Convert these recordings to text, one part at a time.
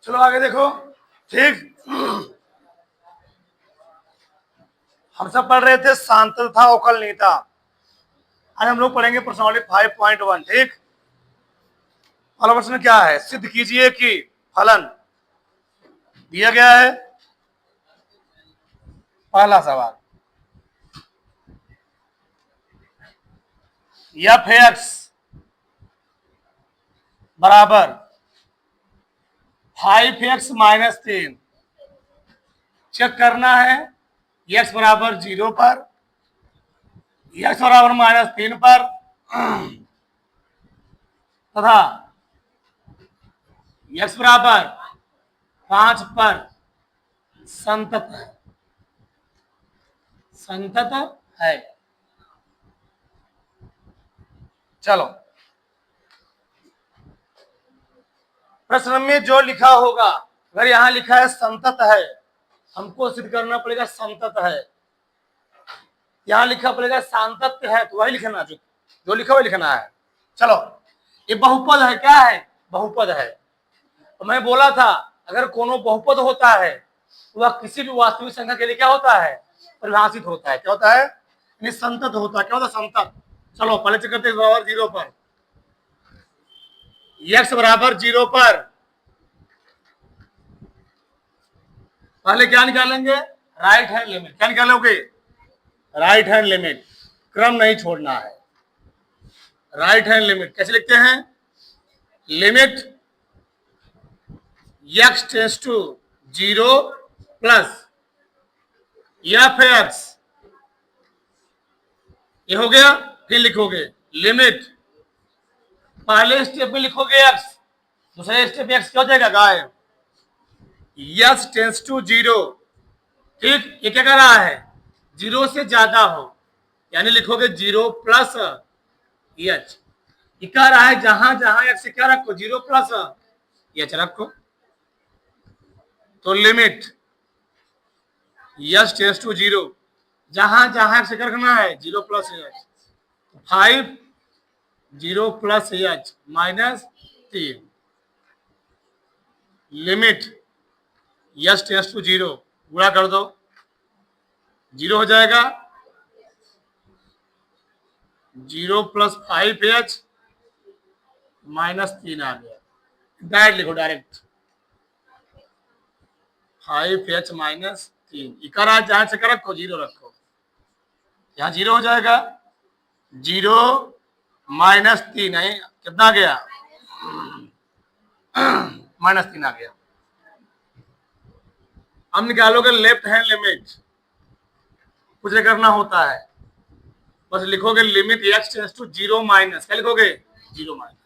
चलो आगे देखो। ठीक, हम सब पढ़ रहे थे शांत था अवकल नहीं था। आज हम लोग पढ़ेंगे प्रश्नावली 5.1। ठीक, पहला प्रश्न क्या है? सिद्ध कीजिए कि फलन दिया गया है। पहला सवाल, एफ एक्स बराबर 5x-3 चेक करना है। एक्स बराबर 0 पर, एक्स बराबर -3 पर तथा एक्स बराबर 5 पर संतत है। संतत है। चलो, प्रश्न में जो लिखा होगा, अगर यहां लिखा है संतत है, हमको सिद्ध करना पड़ेगा संतत है। यहां लिखा पड़ेगा सांतत्य है, तो वही लिखना, जो लिखा वही लिखना है। चलो, ये बहुपद है। क्या है? बहुपद है। तो मैं बोला था अगर कोनो बहुपद होता है तो वह किसी भी वास्तविक संख्या के लिए क्या होता है? परिभाषित होता है। क्या होता है? संतत होता है। क्या होता है? संतत। चलो पहले चेक करते हैं। बराबर 0 पर, x बराबर 0 पर पहले क्या निकालेंगे? Right hand limit. क्या निकालोगे? Right hand limit. क्रम नहीं छोड़ना है। राइट हैंड लिमिट कैसे लिखते हैं? Limit x tends to 0 plus f x, ये हो गया। फिर लिखोगे लिमिट, पहले स्टेप में लिखोगे x, दूसरे स्टेप में x क्या हो जाएगा? गायब। x tends to 0। ठीक, ये क्या कर रहा है? 0 से ज्यादा हो, यानी लिखोगे 0 प्लस एच। ये कह रहा है जहां जहां x से क्या रखो? 0 प्लस एच रखो। तो लिमिट x टेंस टू 0, जहां जहां x क्या रखना है? 0 plus h. 5 0 plus h -3 limit x tends to 0, गुणा कर दो, 0 हो जाएगा। 0 प्लस 5h -3 आ गया। डायरेक्ट लिखो, डायरेक्ट 5h -3। इकरा जहां से कर रखो 0 रखो, यहाँ 0 हो जाएगा। 0 -3 है, कितना आ गया? -3 आ गया। अब निकालोगे लेफ्ट हैंड लिमिट। कुछ नहीं करना होता है, बस लिखोगे limit x tends to 0 minus, क्या लिखोगे? 0 माइनस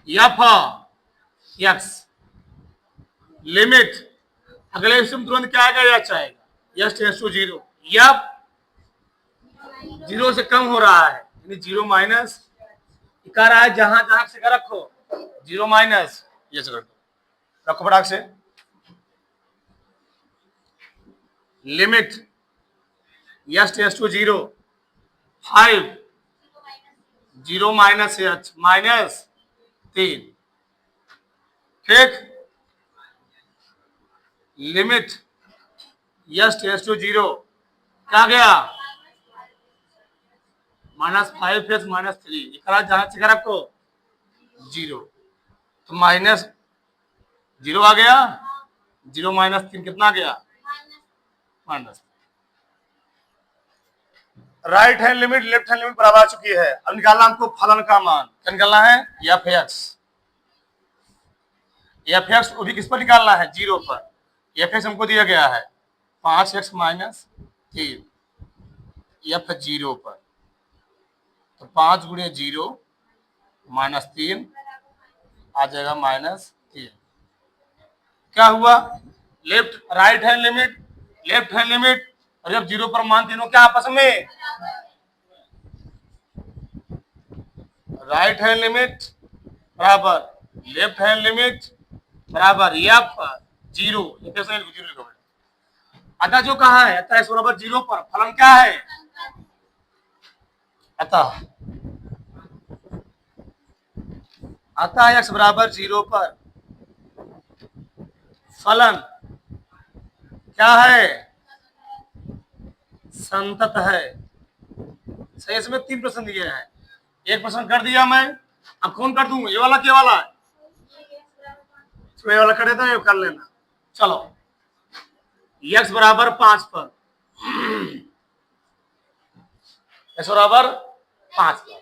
एफ एक्स लिमिट, अगले इसमें तुरंत क्या आएगा? एच आएगा। x टेंस टू 0, एफ 0 से कम हो रहा है, यानी 0 माइनस, कह रहा है जहां जहां से क्या रखो? 0 माइनस एच रखो। रखो फटाक से। Limit x tends to 0, 5 0 minus h -3। ठीक, लिमिट x टेंस टू 0 क्या गया? -5h -3। इकरा जहां से क्या रखो? 0, तो -0 आ गया। 0 -3 कितना गया? Minus. Right hand limit left hand limit बराबर आ चुकी है। अब निकालना हमको फलन का मान। क्या निकालना है? F x. एफ एक्स वो भी किस पर निकालना है? 0 पर। एफ एक्स हमको दिया गया है 5x -3, एफ 0 पर, तो 5 गुणे 0 -3 आ जाएगा -3। क्या हुआ? Left right hand limit, left hand limit, और जब 0 पर मान तीनों क्या आपस में? राइट हैंड लिमिट बराबर लेफ्ट हैंड लिमिट बराबर एफ 0। अतः जो कहा है अतः x बराबर 0 पर फलन क्या है? अतः x बराबर 0 पर फलन क्या है? संतत है। सही, इसमें 3 प्रश्न दिए हैं, एक प्रश्न कर दिया मैं, अब कौन कर दूं? ये वाला, क्या वाला है? ये वाला कर देता है, कर लेना। चलो, x बराबर 5 पर, x बराबर 5 पर,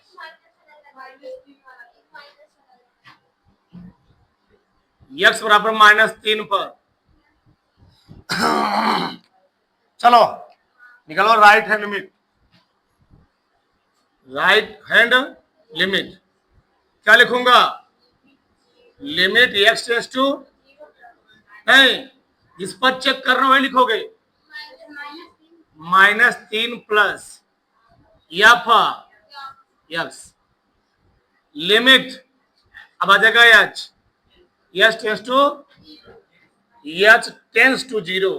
x बराबर -3 पर, चलो निकालो right hand limit. Right hand limit क्या लिखूंगा? लिमिट x टेंड्स टू, नहीं, इस पर चेक करना वही लिखोगे, -3 प्लस f x लिमिट, अब आ जाएगा h tends to, h tends to 0,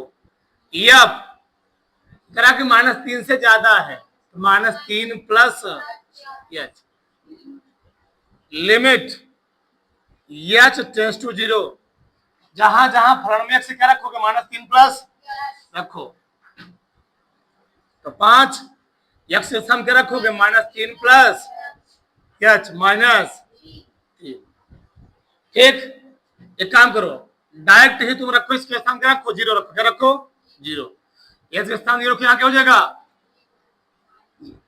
f करा कि -3 से ज्यादा है, -3 plus h limit h tends to 0, जहां जहां फलन में x क्या रखोगे? -3 प्लस रखो, तो 5 x से सम क्या रखोगे? -3 प्लस h -3। ठीक, एक काम करो, डायरेक्ट ही तुम रखो, इसके स्थान क्या रखो? 0 रखो, क्या रखो? 0। h के स्थान 0 क्या हो जाएगा?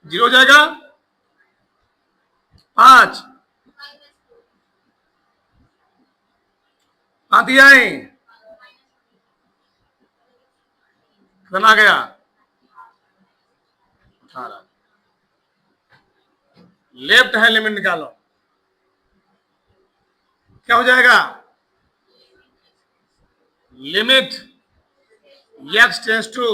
0 हो जाएगा। 5 आती आए, कितना गया? 18। लेफ्ट हैंड लिमिट निकालो, क्या हो जाएगा? Limit x tends to,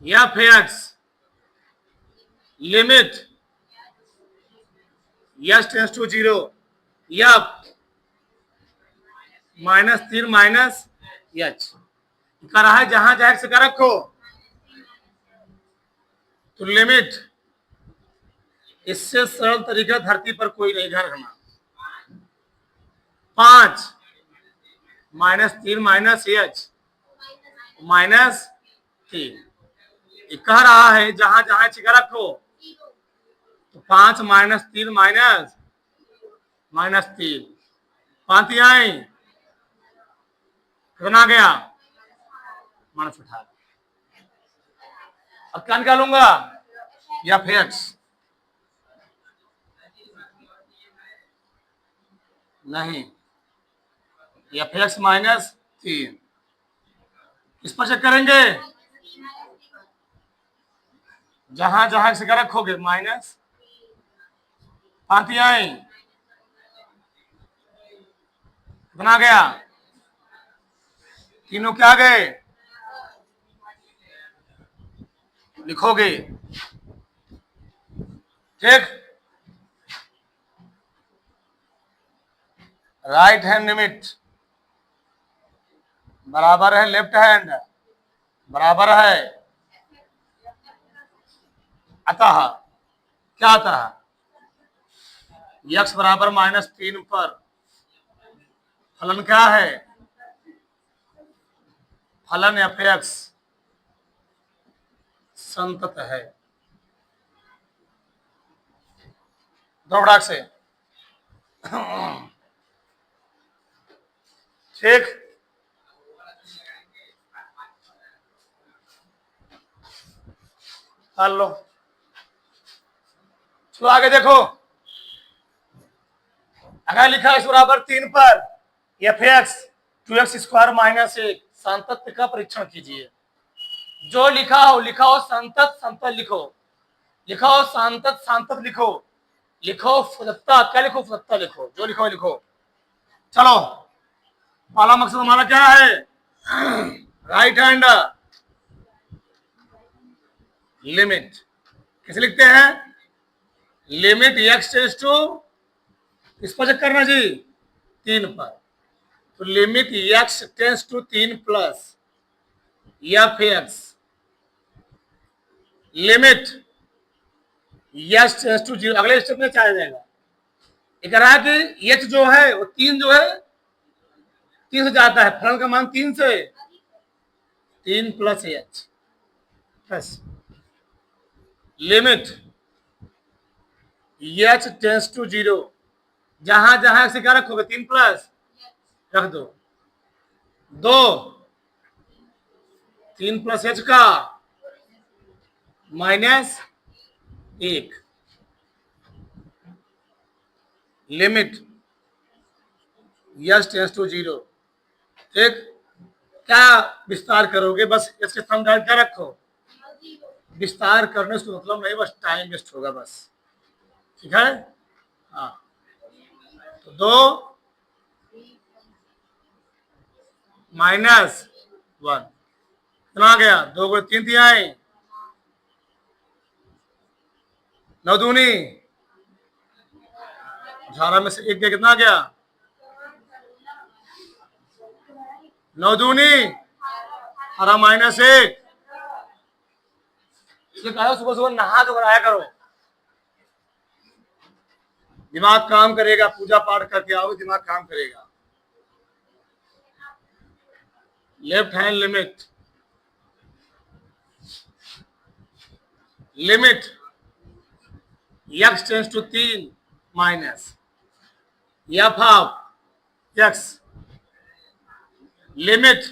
f x limit x tends to 0, f -3 minus h कर रहा है, जहां जहां से क्या रखो? तो लिमिट, इससे सरल तरीका धरती पर कोई नहीं घर रखना। 5 -3 माइनस h -3 कह रहा है, जहां जहां चिका रखो, तो 5 -3 -3 5 आई, कितना गया? -18। अब क्या निकालूंगा? या फिर नहीं, या फिर -3, इस पर चेक करेंगे, जहां जहां से क्या रखोगे? माइनस 5 आई, कितना गया? तीनों क्या गए? लिखोगे, ठीक। राइट हैंड लिमिट बराबर है लेफ्ट हैंड, बराबर है, अतः क्या आता है? x बराबर -3 पर फलन क्या है? फलन f x संतत है। दौड़ाक से, ठीक। हल लो, चलो आगे देखो, अगर लिखा है बराबर 3 पर f x 2x² -1 संतत का परीक्षण कीजिए। जो लिखा हो संतत संतत लिखो, लिखा हो संतत संतत लिखो, लिखो फलकता, क्या लिखो? फलकता लिखो, जो लिखो लिखो। चलो, पहला मकसद हमारा क्या है? राइट हैंड लिमिट कैसे लिखते हैं? लिमिट x टेंड्स टू, इस पर चेक करना जी, 3 पर, तो limit x tends to 3 plus f x limit x tends to 0, अगले स्टेप में क्या आ जाएगा? ये कह रहा है कि एच जो है वो 3 जो है 3 से जाता है, फलन का मान 3 से 3 plus h plus limit h tends to 0, जहां जहां से क्या रखोगे 3 प्लस रख दो, 2 3 प्लस एच का minus 1 limit h tends to 0। ठीक, क्या विस्तार करोगे, बस इसके समीकरण क्या रखो, विस्तार करने से मतलब नहीं, बस टाइम वेस्ट होगा बस। ठीक है, हाँ, तो 2 माइनस 1 कितना आ गया, 2 गुणे 3 तिहाई 9 दूनी 18 में से 1 गया, कितना आ गया 9 दूनी 18 माइनस 1। इसलिए कहा सुबह सुबह नहा धो कर आया करो, दिमाग काम करेगा, पूजा पाठ करके आओ दिमाग काम करेगा। Left hand limit x tends to 3 minus f of x limit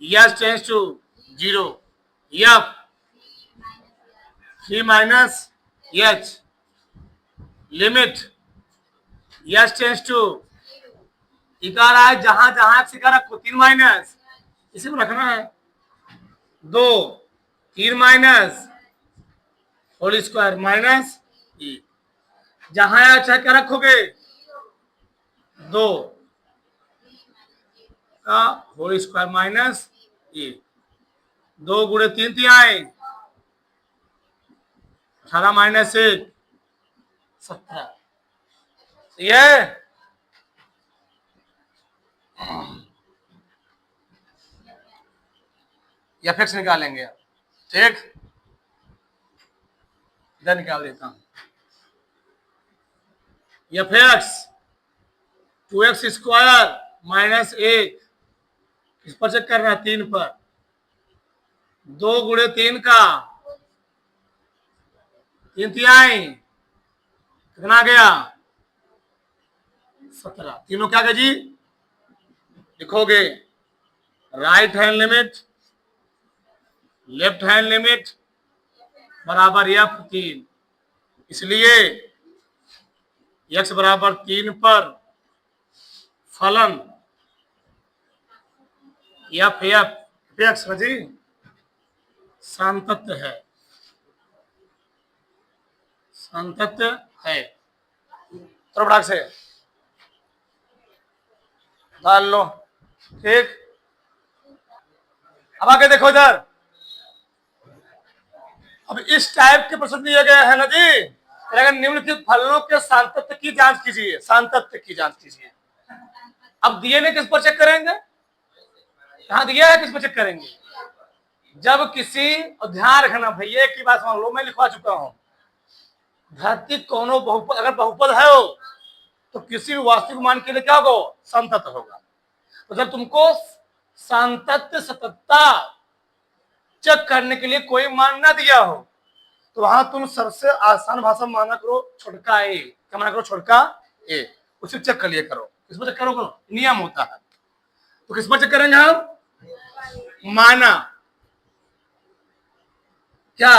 h tends to 0 f 3 minus h limit h tends to इका रहा है, जहां जहां सिखा रखो 3 माइनस, इसी को रखना है 2 3 माइनस होल स्क्वायर माइनस 1, जहां अच्छा क्या रखोगे 2 का होल स्क्वायर माइनस 1, 2 गुणे 3 तिहाई 18 माइनस 1 17। ये एफ एक्स निकालेंगे, ठीक, इधर निकाल देता हूं, F x 2x square minus 1 किस पर चेक करना है 3 पर, 2 गुणे 3 का 3 तिहाई कितना गया 17, तीनों क्या गया जी, लिखोगे right hand limit left hand limit बराबर f3, इसलिए x बराबर 3 पर फलन एफ एफ एक्स जी सांतत्य है, सांतत्य है, तो से डाल लो, ठीक। अब आगे देखो इधर, अब इस टाइप के प्रश्न दिए गए हैं ना जी, अगर निम्नलिखित फलनों के सांतत्य की जांच कीजिए, सांतत्य की जांच कीजिए। अब दिए ने किस पर चेक करेंगे, कहां दिया है किस पर चेक करेंगे, जब किसी, ध्यान रखना भैया एक की बात मान लो, मैं लिखवा चुका हूं, धरती कोनो बहुपद अगर बहुपद है हो तो किसी भी वास्तविक मान के लिए क्या होगा सांतत्य होगा। तो जब तुमको सांतत्य सततता चेक करने के लिए कोई मान ना दिया हो तो वहां तुम सबसे आसान भाषा माना करो छोटका ए, क्या माना करो छोटका ए, उसे चेक कर लिया करो, किस पर चेक करो, नियम होता है। तो किस पर चेक करेंगे हम, माना क्या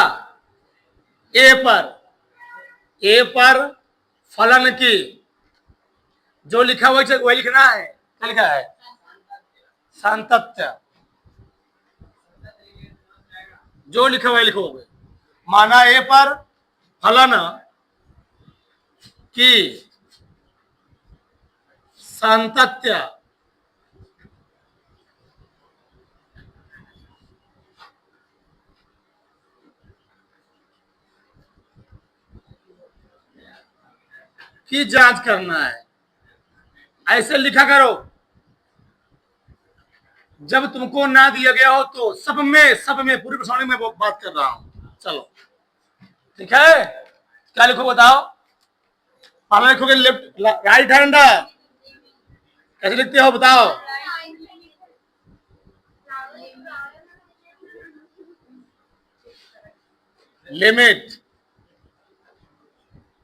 ए पर फलन की जो लिखा हुआ वही लिखना है, क्या लिखा है सांतत्य, जो लिखा हुआ लिखोगे, माना ए पर फलन की सांतत्य की जांच करना है, ऐसे लिखा करो। जब तुमको ना दिया गया हो तो सब में पूरी प्रश्नों में बात कर रहा हूं, चलो ठीक है, क्या लिखो बताओ, पहले लिखोगे लेफ्ट राइट हैंड, कैसे लिखते हो बताओ? Limit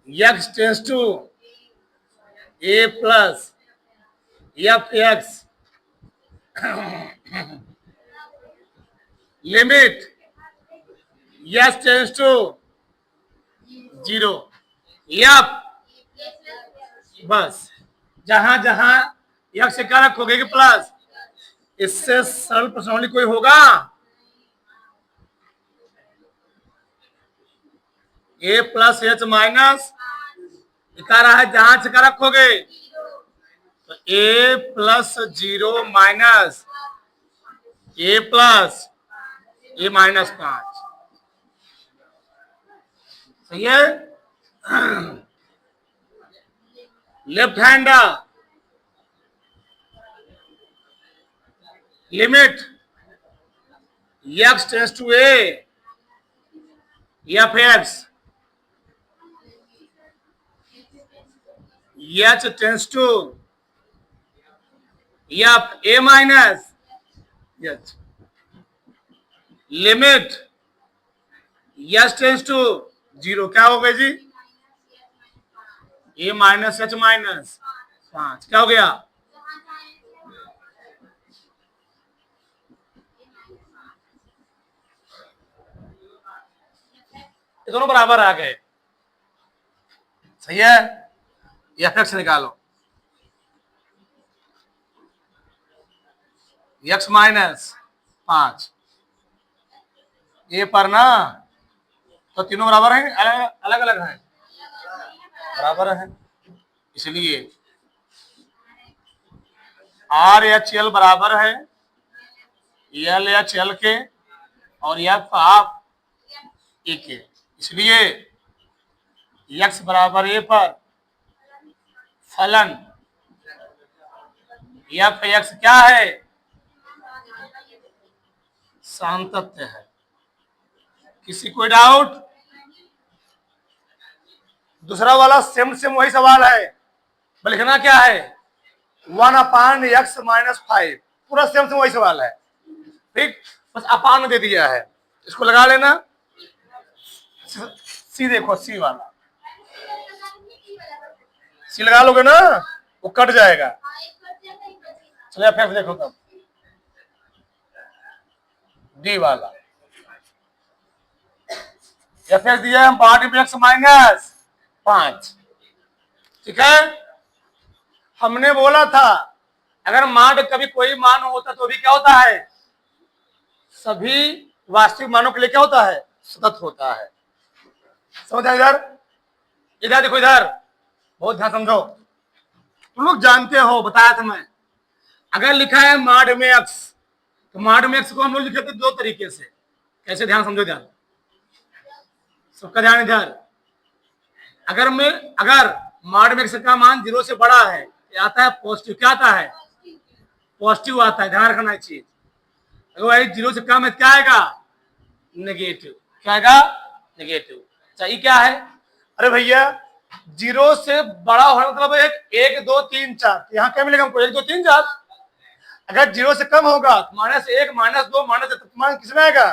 x tends to a plus f x, limit x tends to 0 f, बस जहां जहां x से क्या रखोगे कि प्लस, इससे सरल प्रश्नावली कोई होगा? a प्लस एच माइनस दिखा रहा है, जहां से क्या रखोगे तो a plus 0 minus a plus a minus 5, सही है। Left hand limit x tends to a f x, h tends to f a minus h, limit h tends to 0 क्या हो गया जी? ए माइनस एच माइनस 5, क्या हो गया? ये दोनों बराबर आ गए, सही है। एफ एक्स निकालो, एक्स माइनस 5 ए पर ना, तो तीनों बराबर हैं, अलग अलग हैं? बराबर है, इसलिए आर एच एल बराबर है एल एच एल के और एफ हाफ ए के, इसलिए एक्स बराबर ए पर फलन एफ एक्स क्या है? सातत्य है। किसी कोई डाउट? दूसरा वाला सेम सेम वही सवाल है, लिखना क्या है? 1/x माइनस 5, पूरा सेम सेम वही सवाल है, ठीक, बस अपान दे दिया है, इसको लगा लेना। सी देखो, सी वाला सी लगा लोगे ना, वो कट जाएगा। चलिए फिर देखो तब डी वाला, एफ एक्स दिया है 8x माइनस 5, ठीक है। हमने बोला था अगर मान कभी कोई मान होता तो भी क्या होता है? सभी वास्तविक मानों के लिए क्या होता है? सतत होता है। समझ आया? इधर इधर देखो, इधर बहुत ध्यान समझो, तुम लोग जानते हो, बताया था मैं, अगर लिखा है माड में एक्स, तो माड में एक्स को हम लोग लिखे थे दो तरीके से, कैसे? ध्यान समझो, ध्यान, सबका ध्यान इधर। अगर माड में एक्स का मान 0 से बड़ा है, आता है पॉजिटिव, क्या आता है? पॉजिटिव आता है, ध्यान रखना चीज। अगर वही 0 से कम है क्या आएगा? नेगेटिव, क्या आएगा? नेगेटिव। चाहिए क्या है? अरे भैया 0 से बड़ा होने मतलब 1 2 3 4, यहाँ क्या मिलेगा हमको? 1 2 3 4। अगर 0 से कम होगा तो -1 -2 -3 मान किसमें आएगा?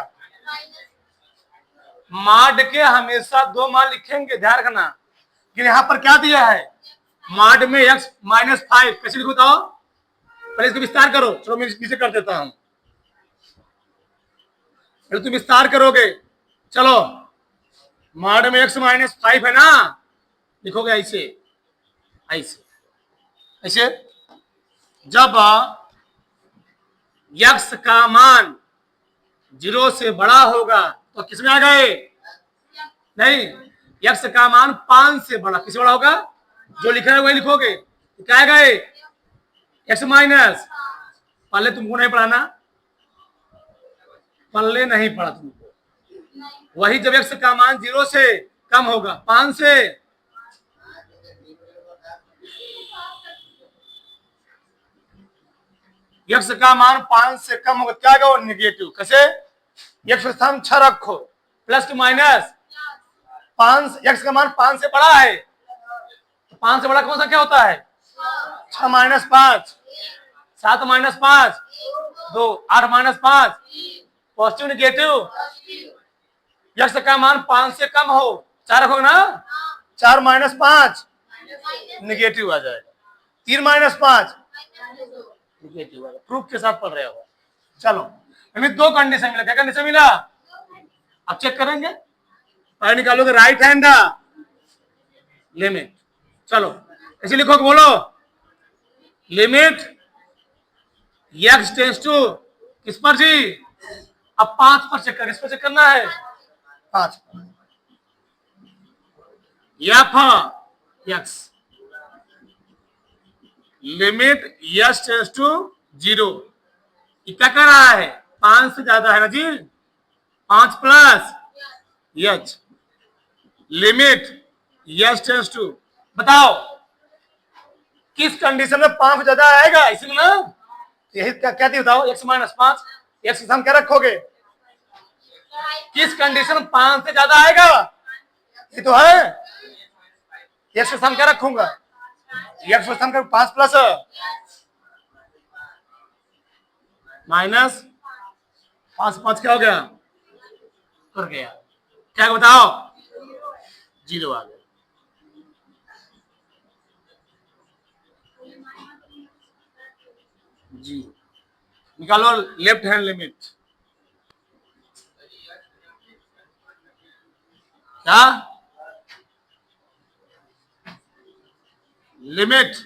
माड के हमेशा 2 मान लिखेंगे, ध्यान रखना। लेकिन यहाँ पर क्या दिया है? माड में x माइनस 5, कैसे लिखो बताओ? पहले इसको विस्तार करो, चलो मैं नीचे कर देता हूं, पहले तुम विस्तार करोगे। चलो, माड में x माइनस 5 है ना, लिखोगे ऐसे ऐसे ऐसे। जब x का मान 0 से बड़ा होगा तो किसमें आ गए? नहीं, x का मान 5 से बड़ा, किससे बड़ा होगा? जो लिखा है वही लिखोगे, क्या आएगा? x माइनस, पहले तुमको नहीं पढ़ाना, पहले नहीं पढ़ा तुमको। वही जब x का मान 0 से कम होगा, 5 से, x का मान 5 से कम होगा, क्या आएगा? वो निगेटिव। कैसे? x का स्थान 6 रखो, प्लस टू माइनस 5, x का मान 5 से बड़ा है, 5 से बड़ा कौन सा क्या होता है? 6 minus 5, 7 minus 5 2, 8 minus 5 positive negative, x का मान 5 से कम हो 4 रखोगे ना, 4 माइनस 5 निगेटिव आ जाएगा, 3 माइनस 5 निगेटिव आ जाएगा। प्रूफ के साथ पढ़ रहे हो। चलो यानी 2 कंडीशन मिला। क्या कंडीशन मिला? अब चेक करेंगे, और निकालोगे राइट हैंड लिमिट। चलो ऐसे लिखो, बोलो लिमिट एक्स टेंस टू किस पर जी? अब 5 पर चेक कर, किस पर चेक करना है? 5 पर। X limit x tends to 0, क्या कर रहा है? 5 से ज्यादा है ना जी, 5 plus h limit x tends to, बताओ किस कंडीशन में 5 से ज्यादा आएगा? इसमें ना यही क्या थी बताओ, एक्स माइनस 5, एक्स हम क्या रखोगे? किस कंडीशन में 5 से ज्यादा आएगा? ये तो है, एक्स हम क्या रखूंगा? एक्स हम कर 5 प्लस माइनस 5, 5 क्या हो गया? कर गया, क्या बताओ? 0 आ गया। जी निकालो लेफ्ट हैंड लिमिट। क्या limit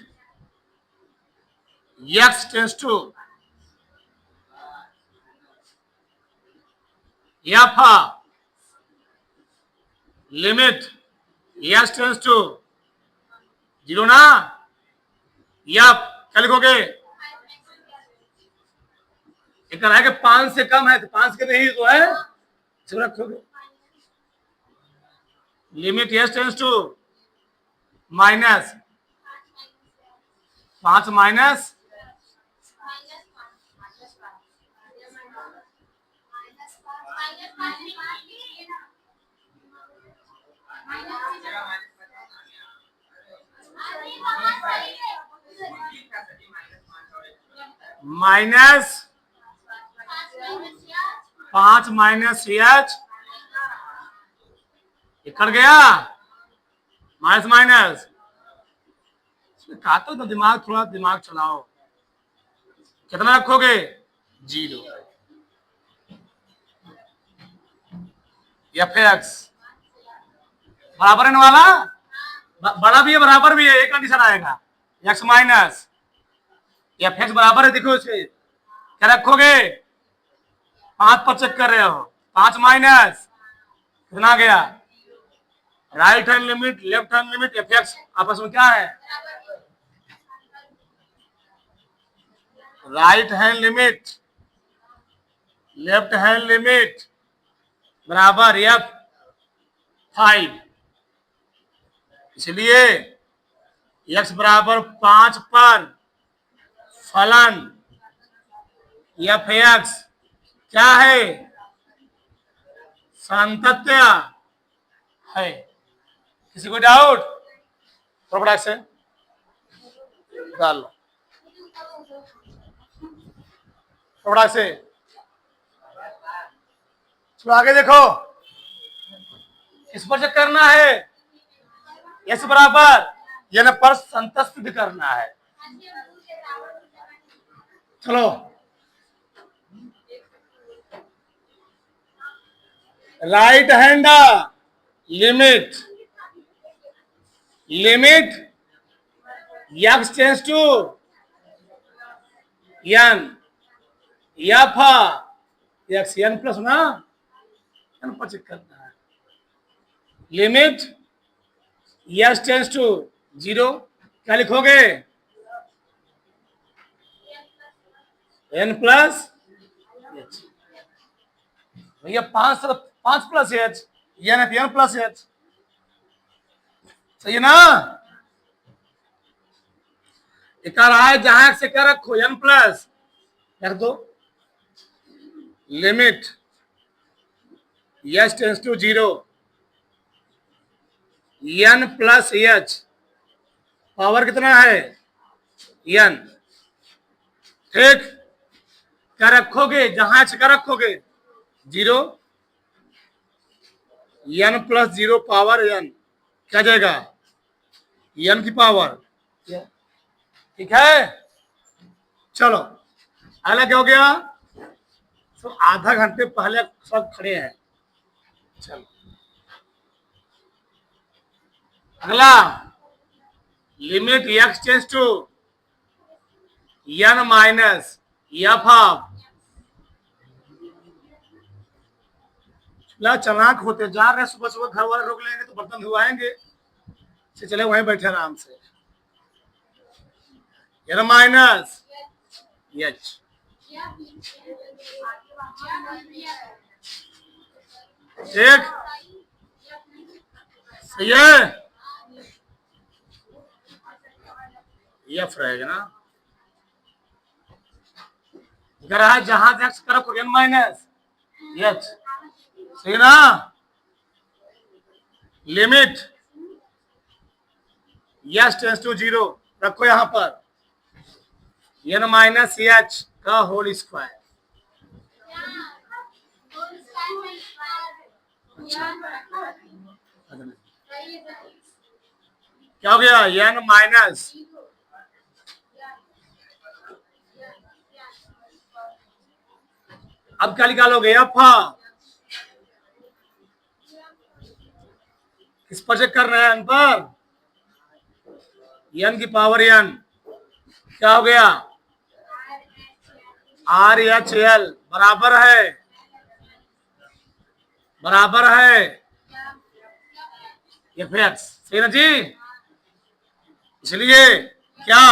x tends to f limit x tends to 0 ना, एफ क्या लिखोगे? एक है कि 5 से कम है तो 5 के नहीं तो है, इसको रखोगे limit x tends to minus 5 minus minus 5 minus h, कर गया माइनस माइनस। कहा तो दिमाग, थोड़ा दिमाग चलाओ। कितना रखोगे? 0। एफ एक्स बराबर है वाला, बड़ा भी है बराबर भी है, एक कंडीशन आएगा एक्स माइनस एफ एक्स बराबर है। देखो इसे क्या रखोगे? 5 पर चेक कर रहे हो, 5 माइनस कितना गया? Right hand limit left hand limit F x आपस में क्या है? Right hand limit left hand limit बराबर एफ 5, इसलिए एक्स बराबर 5 पर फलन एफ एक्स क्या है? सातत्य है। किसी को डाउट? प्रोडक्ट से डाल लो, प्रोडक्ट से चलो आगे देखो, किस पर चेक करना है? एस बराबर यानी पर संतुष्ट करना है। चलो right hand limit x tends to n f x n plus ना, एन पर चेक करना है। लिमिट एक्स टेंस टू 0 क्या लिखोगे? N plus h. भैया 5 plus h, n plus h, सही है ना? एक है जहां से क्या रखो? एन प्लस रख दो। Limit h tends to 0 n plus h power कितना है n। ठीक, क्या रखोगे, जहां h क्या रखोगे 0, n प्लस 0 पावर n क्या जाएगा n की पावर। ठीक है, चलो अगला क्या हो गया। तो आधा घंटे पहले सब खड़े हैं। चलो अगला, limit x tends to n minus f of. चालाक होते जा रहे, सुबह सुबह घर वाले रोक लेंगे तो बर्तन धुआएंगे, चले वहीं बैठे आराम से। n माइनस एच, ठीक सही है, एफ रहेगा ना। जहां x करो n माइनस एच, सही ना। लिमिट यस टेंस टू 0 रखो यहां पर n माइनस एच का होल स्क्वायर। क्या हो गया n माइनस, अब क्या निकालोगे एफ, किस पर चेक कर रहे हैं, n पर, n की पावर n क्या हो गया आर एच एल बराबर है एफ एक्स, सही ना जी। इसलिए क्या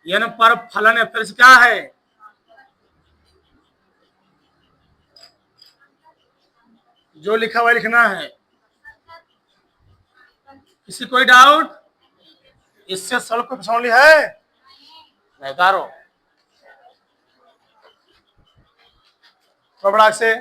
n पर फलन f क्या है, जो लिखा हुआ लिखना है। किसी कोई डाउट, इससे सरल कोई प्रश्नावली है नहीं, तारो थोड़ा बड़ा से